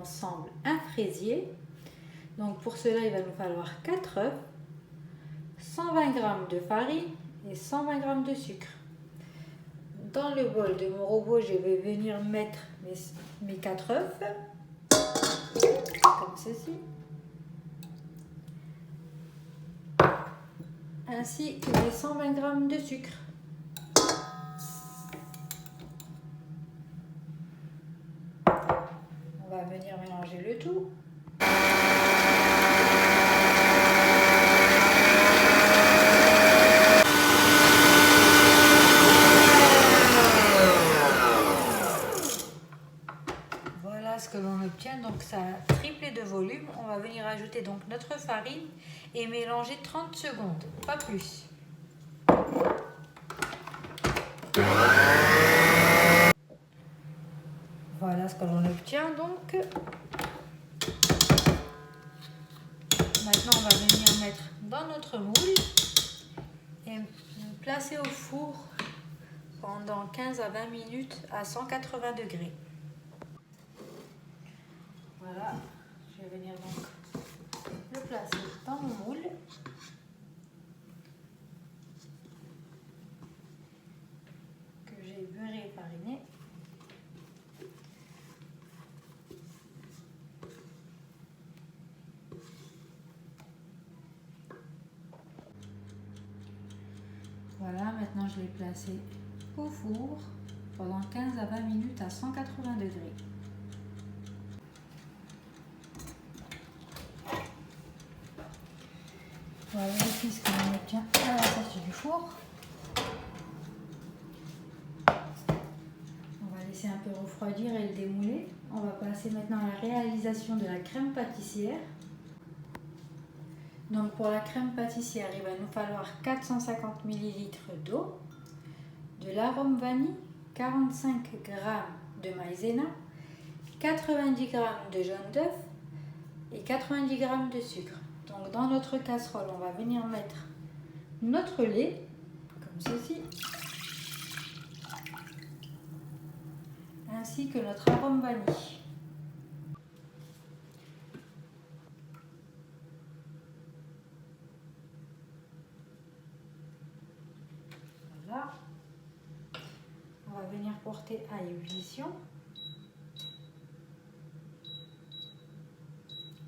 ensemble un fraisier. Donc pour cela, il va nous falloir 4 œufs, 120 g de farine et 120 g de sucre. Dans le bol de mon robot, je vais venir mettre mes 4 œufs, comme ceci, ainsi que les 120 g de sucre. On va venir mélanger le tout. Voilà ce que l'on obtient, donc ça a triplé de volume. On va venir ajouter donc notre farine et mélanger 30 secondes, pas plus. Voilà ce que l'on obtient donc. Maintenant, on va venir mettre dans notre moule et placer au four pendant 15 à 20 minutes à 180 degrés. Voilà, je vais venir donc le placer dans mon moule. Que j'ai beurré et fariné. Voilà, maintenant je l'ai placé au four pendant 15 à 20 minutes à 180 degrés. Voilà ici ce que l'on obtient à la sortie du four. On va laisser un peu refroidir et le démouler. On va passer maintenant à la réalisation de la crème pâtissière. Donc pour la crème pâtissière, il va nous falloir 450 ml d'eau, de l'arôme vanille, 45 g de maïzena, 90 g de jaune d'œuf et 90 g de sucre. Donc dans notre casserole, on va venir mettre notre lait, comme ceci, ainsi que notre arôme vanille. Voilà. On va venir porter à ébullition.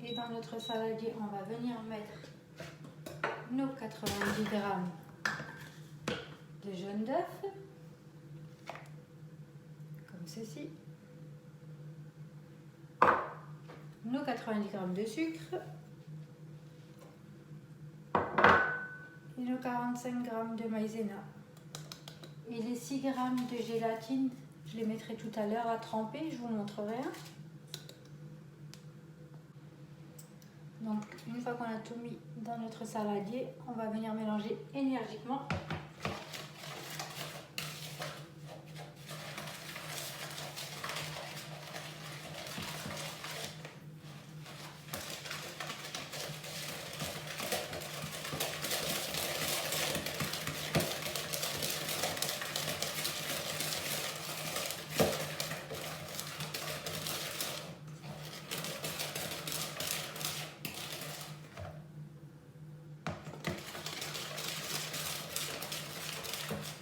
Et dans notre saladier, on va venir mettre nos 90 g de jaune d'œuf, comme ceci, nos 90 g de sucre et nos 45 g de maïzena. Et les 6 g de gélatine, je les mettrai tout à l'heure à tremper, je vous montrerai. Donc une fois qu'on a tout mis dans notre saladier, on va venir mélanger énergiquement.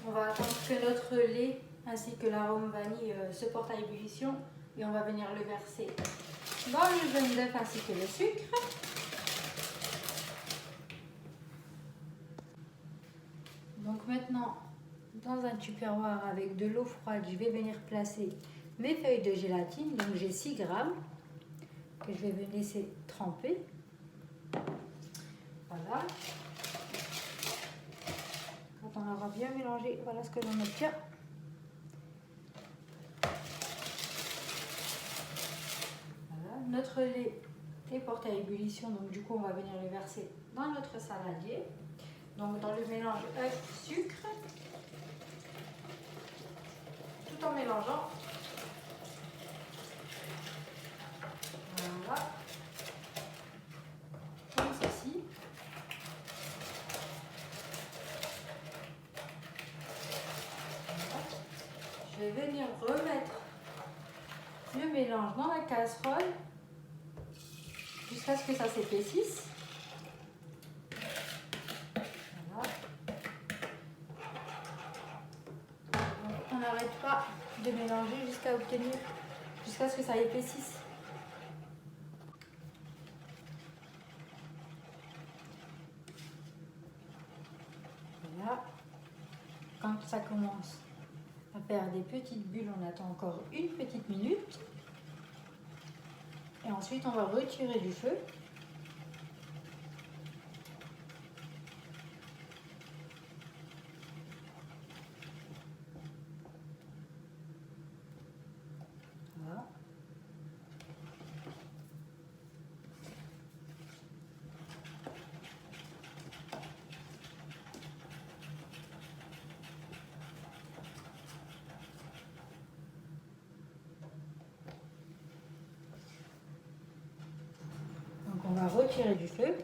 On va attendre que notre lait ainsi que l'arôme vanille se porte à ébullition et on va venir le verser dans le jaune d'œuf ainsi que le sucre. Donc maintenant, dans un tupperware avec de l'eau froide, je vais venir placer mes feuilles de gélatine. Donc j'ai 6 g que je vais laisser tremper. Voilà. Quand on aura bien mélangé, voilà ce que l'on obtient. Voilà, notre lait est porté à ébullition, donc du coup on va venir le verser dans notre saladier. Donc dans le mélange œuf-sucre, tout en mélangeant. Voilà. Comme ceci. Je vais venir remettre le mélange dans la casserole jusqu'à ce que ça s'épaississe. Voilà. Donc, on n'arrête pas de mélanger jusqu'à ce que ça épaississe. Voilà. Quand ça commence à faire des petites bulles, on attend encore une petite minute. Et ensuite, on va retirer du feu. Voilà. Donc, on va retirer du feu.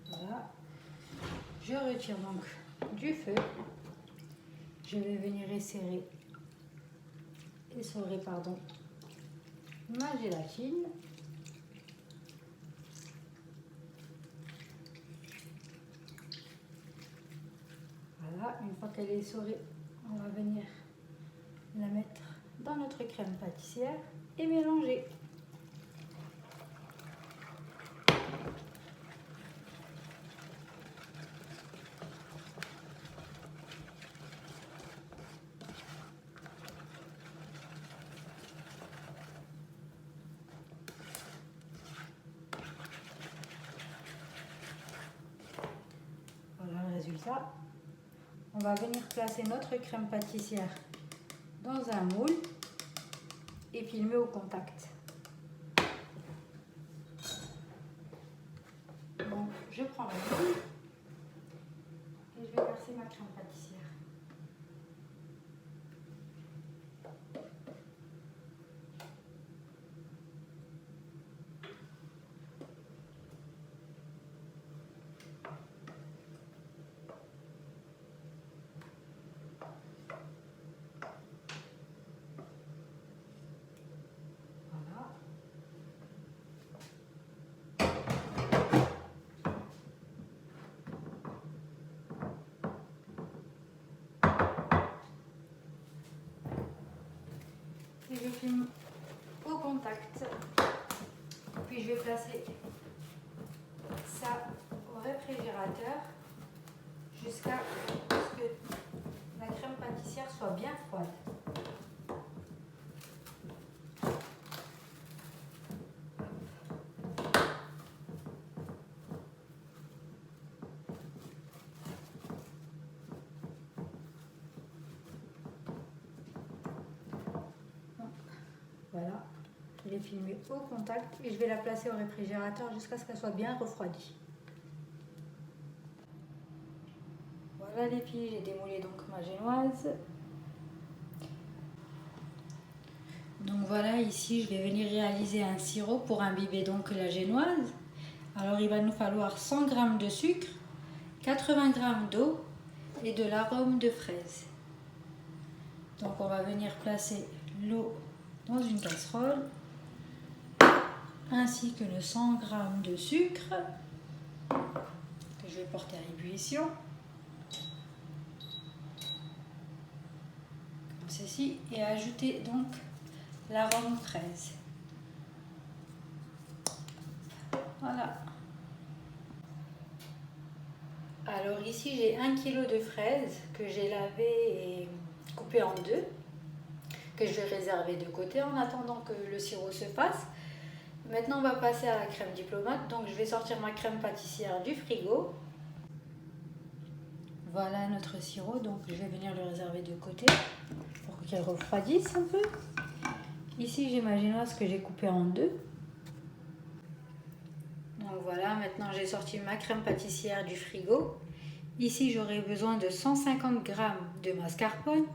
Voilà. Je retire donc du feu. Je vais venir essorer ma gélatine. Voilà, une fois qu'elle est essorée, on va venir la mettre dans notre crème pâtissière et mélanger. Voilà le résultat. On va venir placer notre crème pâtissière dans un moule et filmer au contact. Donc, je prends le moule et je vais verser ma crème pâtissière. Et je filme au contact. Puis je vais placer ça au réfrigérateur jusqu'à ce que la crème pâtissière soit bien froide. Voilà, je l'ai filmé au contact et je vais la placer au réfrigérateur jusqu'à ce qu'elle soit bien refroidie. Voilà les filles, j'ai démoulé donc ma génoise. Donc voilà, ici je vais venir réaliser un sirop pour imbiber donc la génoise. Alors il va nous falloir 100 g de sucre, 80 g d'eau et de l'arôme de fraise. Donc on va venir placer l'eau dans une casserole, ainsi que le 100 g de sucre que je vais porter à ébullition, comme ceci, et ajouter donc l'arôme fraise. Voilà. Alors ici j'ai 1 kg de fraises que j'ai lavé et coupé en deux, que je vais réserver de côté en attendant que le sirop se fasse. Maintenant on va passer à la crème diplomate, donc je vais sortir ma crème pâtissière du frigo. Voilà notre sirop, donc je vais venir le réserver de côté pour qu'elle refroidisse un peu. Ici j'ai ma génoise que j'ai coupée en deux. Donc voilà, maintenant j'ai sorti ma crème pâtissière du frigo. Ici j'aurai besoin de 150 g de mascarpone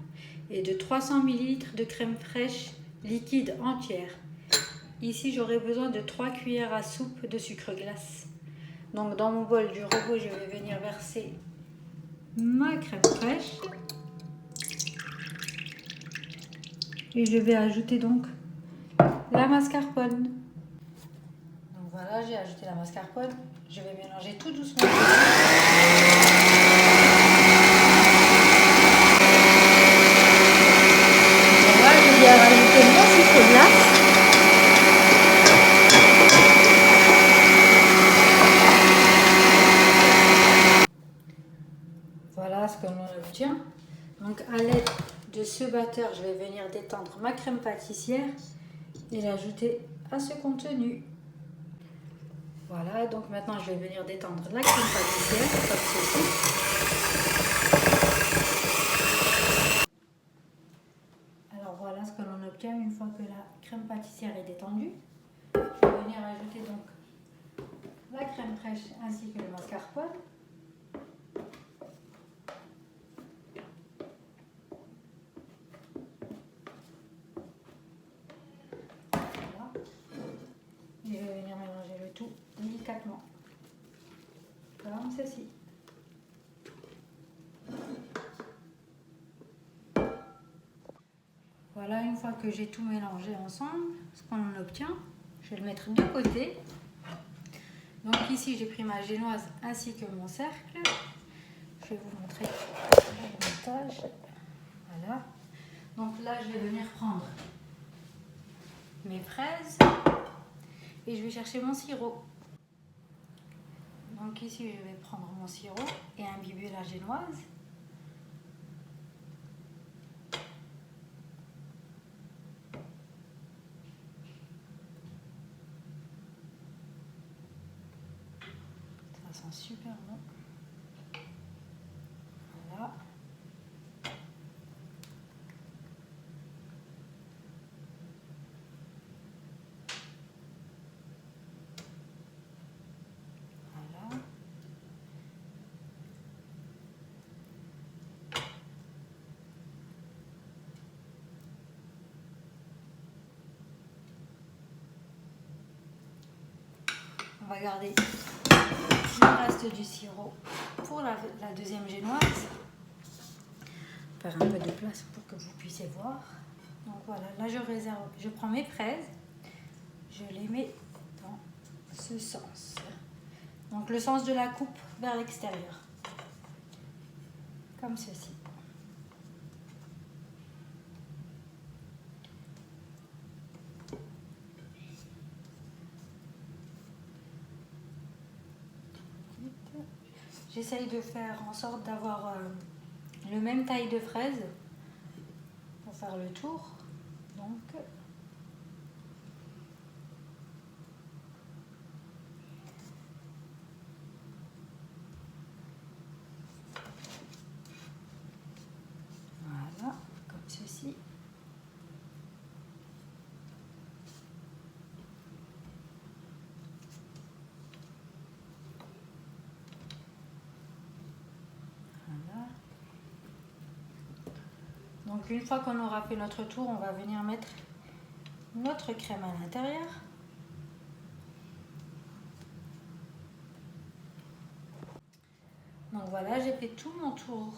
et de 300 ml de crème fraîche liquide entière. Ici j'aurai besoin de 3 cuillères à soupe de sucre glace. Donc dans mon bol du robot je vais venir verser ma crème fraîche. Et je vais ajouter donc la mascarpone. Donc voilà, j'ai ajouté la mascarpone. Je vais mélanger tout doucement. Voilà, je vais rajouter mon sucre glace. Voilà ce que l'on obtient. Donc à l'aide de ce batteur, je vais venir détendre ma crème pâtissière et l'ajouter à ce contenu. Voilà, donc maintenant je vais venir détendre la crème pâtissière comme ceci. Alors voilà ce que l'on obtient une fois que la crème pâtissière est détendue. Je vais venir ajouter donc la crème fraîche ainsi que le mascarpone. Voilà. Et je vais venir mélanger le tout délicatement, comme ceci. Voilà, une fois que j'ai tout mélangé ensemble, ce qu'on obtient, je vais le mettre de côté. Donc ici, j'ai pris ma génoise ainsi que mon cercle. Je vais vous montrer le montage. Voilà. Donc là, je vais venir prendre mes fraises et je vais chercher mon sirop. Donc ici, je vais prendre mon sirop et imbiber la génoise. Ça sent super bon. Voilà. Voilà. On va garder le reste du sirop pour la deuxième génoise. Faire un peu de place pour que vous puissiez voir. Donc voilà, là je réserve, je prends mes fraises, je les mets dans ce sens. Donc le sens de la coupe vers l'extérieur. Comme ceci. J'essaye de faire en sorte d'avoir le même taille de fraise pour faire le tour. Donc voilà, comme ceci. Voilà. Donc une fois qu'on aura fait notre tour, on va venir mettre notre crème à l'intérieur. Donc voilà, j'ai fait tout mon tour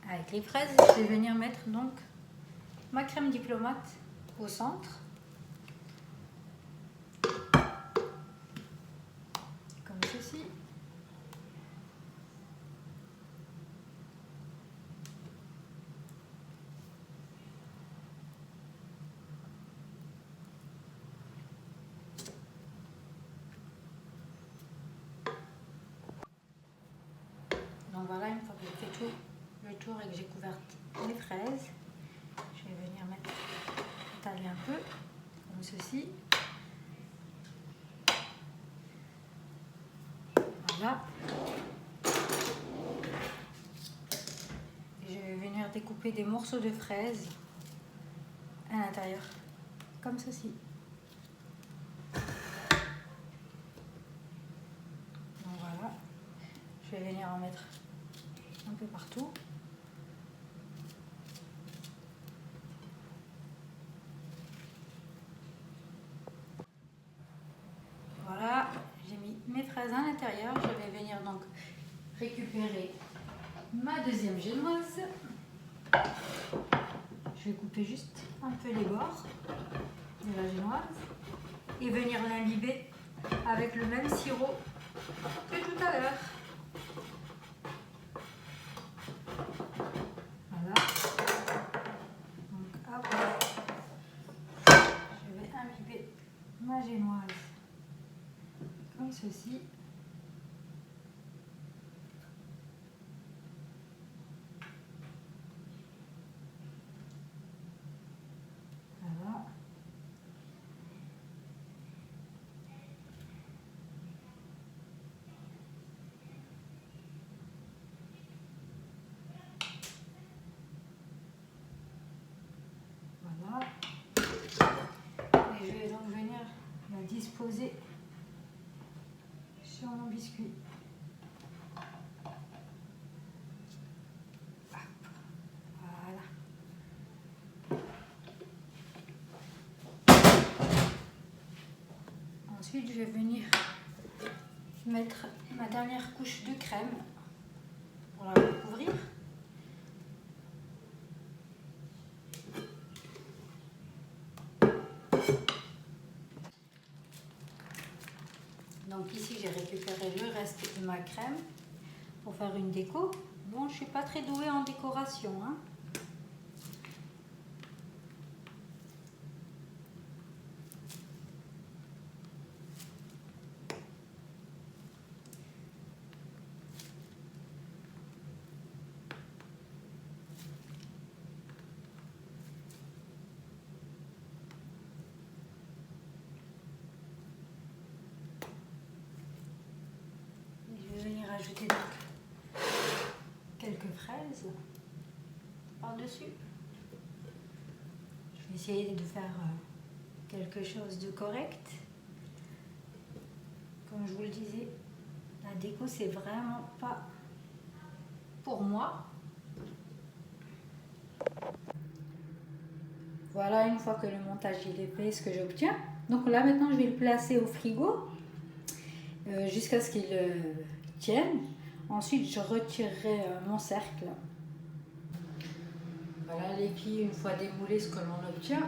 avec les fraises. Je vais venir mettre donc ma crème diplomate au centre. Comme ceci. Donc voilà, une fois que j'ai fait tout le tour et que j'ai couvert les fraises, je vais venir mettre, étaler un peu, comme ceci. Voilà. Et je vais venir découper des morceaux de fraises à l'intérieur, comme ceci. Donc voilà, je vais venir en mettre un peu partout. Voilà, j'ai mis mes fraises à l'intérieur. Je vais venir donc récupérer ma deuxième génoise. Je vais couper juste un peu les bords de la génoise et venir l'imbiber avec le même sirop que tout à l'heure. Voilà. Donc hop, je vais imbiber ma génoise comme ceci. Voilà. Voilà. Et je vais donc venir la disposer sur mon biscuit. Voilà. Ensuite, je vais venir mettre ma dernière couche de crème pour la recouvrir. Donc ici, j'ai récupéré le reste de ma crème pour faire une déco. Bon, je ne suis pas très douée en décoration, hein. Ajouter donc quelques fraises par-dessus. Je vais essayer de faire quelque chose de correct. Comme je vous le disais, la déco c'est vraiment pas pour moi. Voilà, une fois que le montage il est fait, ce que j'obtiens. Donc là maintenant je vais le placer au frigo jusqu'à ce qu'il tienne. Ensuite je retirerai mon cercle. Voilà les filles, une fois démoulé ce que l'on obtient.